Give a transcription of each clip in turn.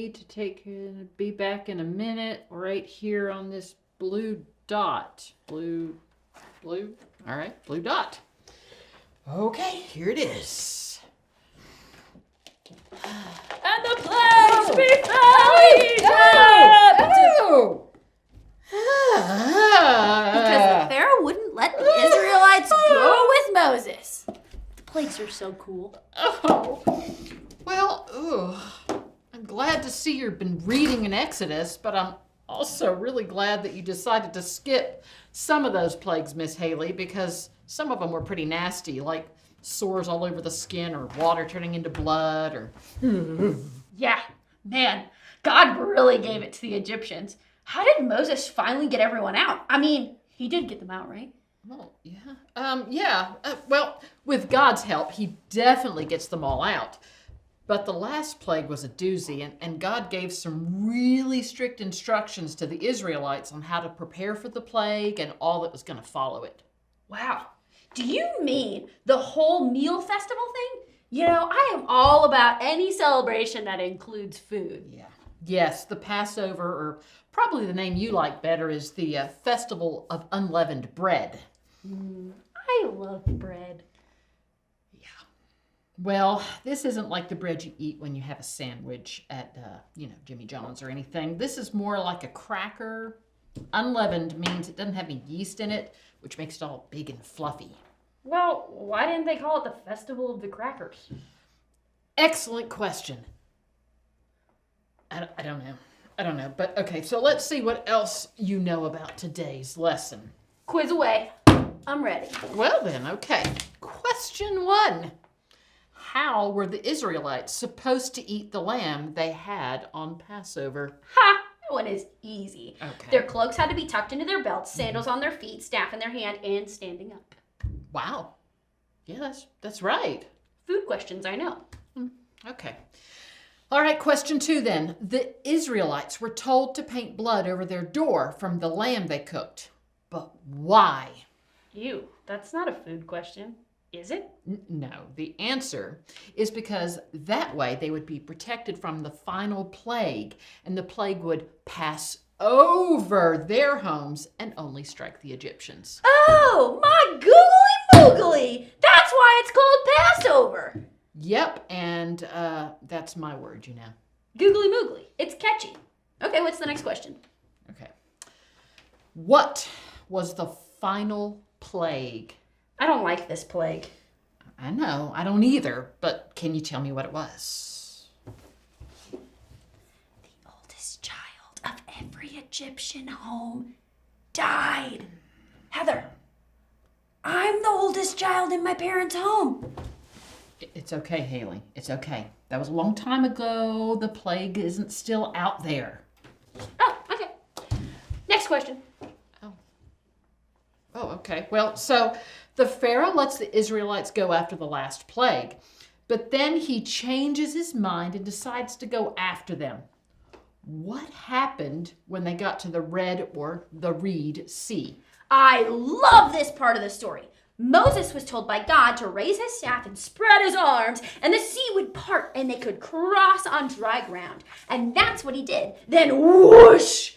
need to be back in a minute right here on this blue dot. Blue, all right, blue dot. Okay, here it is. And the plagues befell Egypt! Oh! Because the Pharaoh wouldn't let the Israelites go with Moses. The plagues are so cool. Oh, well, I'm glad to see you've been reading in Exodus, but I'm also really glad that you decided to skip some of those plagues, Miss Haley, because some of them were pretty nasty, like sores all over the skin or water turning into blood or... Yeah, man, God really gave it to the Egyptians. How did Moses finally get everyone out? I mean, he did get them out, right? Well, yeah. Well, with God's help, he definitely gets them all out. But the last plague was a doozy, and God gave some really strict instructions to the Israelites on how to prepare for the plague and all that was going to follow it. Wow. Do you mean the whole meal festival thing? You know, I am all about any celebration that includes food. Yeah. Yes, the Passover, or probably the name you like better, is the Festival of Unleavened Bread. I love bread. Yeah. Well, this isn't like the bread you eat when you have a sandwich at, Jimmy John's or anything. This is more like a cracker. Unleavened means it doesn't have any yeast in it, which makes it all big and fluffy. Well, why didn't they call it the Festival of the Crackers? Excellent question. I don't know. But okay, so let's see what else you know about today's lesson. Quiz away. I'm ready. Well then, okay. Question 1. How were the Israelites supposed to eat the lamb they had on Passover? Ha! That one is easy. Okay. Their cloaks had to be tucked into their belts, sandals on their feet, staff in their hand, and standing up. Wow. Yeah, that's right. Food questions, I know. Okay. All right, question 2 then. The Israelites were told to paint blood over their door from the lamb they cooked. But why? Ew, that's not a food question, is it? No, the answer is because that way they would be protected from the final plague, and the plague would pass over their homes and only strike the Egyptians. Oh, my googly moogly! That's why it's called Passover! Yep, and that's my word, you know. Googly moogly. It's catchy. Okay, what's the next question? Okay. What was the final plague? I don't like this plague. I know, I don't either, but can you tell me what it was? The oldest child of every Egyptian home died. Heather, I'm the oldest child in my parents' home. It's okay, Haley. It's okay. That was a long time ago. The plague isn't still out there. Oh, okay. Next question. Oh, okay. Well, so the Pharaoh lets the Israelites go after the last plague, but then he changes his mind and decides to go after them. What happened when they got to the Red or the Reed Sea? I love this part of the story. Moses was told by God to raise his staff and spread his arms, and the sea would part and they could cross on dry ground. And that's what he did. Then whoosh!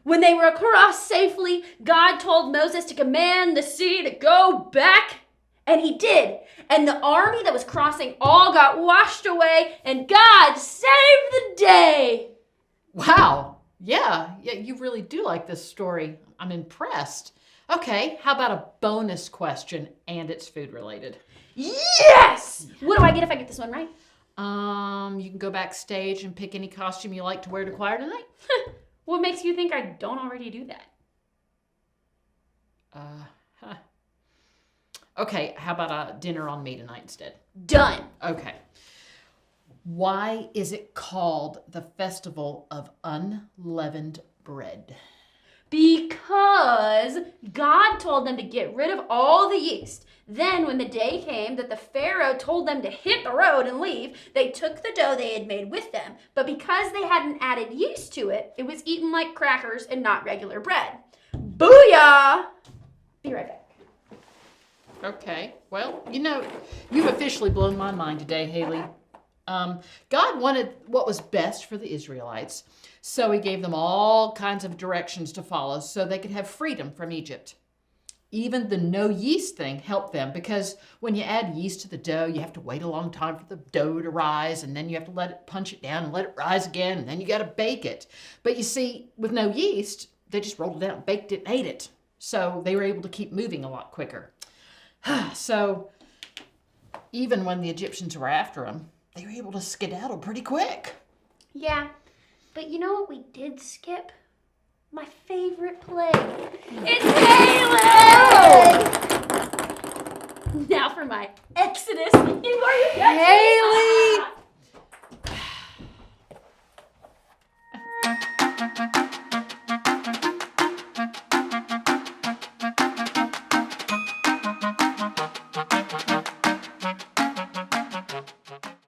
When they were across safely, God told Moses to command the sea to go back, and he did. And the army that was crossing all got washed away, and God saved the day. Wow. Yeah, you really do like this story. I'm impressed. Okay, how about a bonus question, and it's food related? Yes! What do I get if I get this one right? You can go backstage and pick any costume you like to wear to choir tonight. What makes you think I don't already do that? Okay, how about a dinner on me tonight instead? Done. Okay. Why is it called the Festival of Unleavened Bread? Because God told them to get rid of all the yeast. Then when the day came that the Pharaoh told them to hit the road and leave, they took the dough they had made with them. But because they hadn't added yeast to it, it was eaten like crackers and not regular bread. Booyah! Be right back. Okay, well, you've officially blown my mind today, Haley. God wanted what was best for the Israelites, so he gave them all kinds of directions to follow so they could have freedom from Egypt. Even the no yeast thing helped them because when you add yeast to the dough, you have to wait a long time for the dough to rise, and then you have to let it punch it down and let it rise again, and then you got to bake it. But you see, with no yeast, they just rolled it out, baked it, and ate it. So they were able to keep moving a lot quicker. So even when the Egyptians were after them, they were able to skedaddle pretty quick. Yeah, but you know what we did skip? My favorite plague. It's Haley! Now for my Exodus. Haley!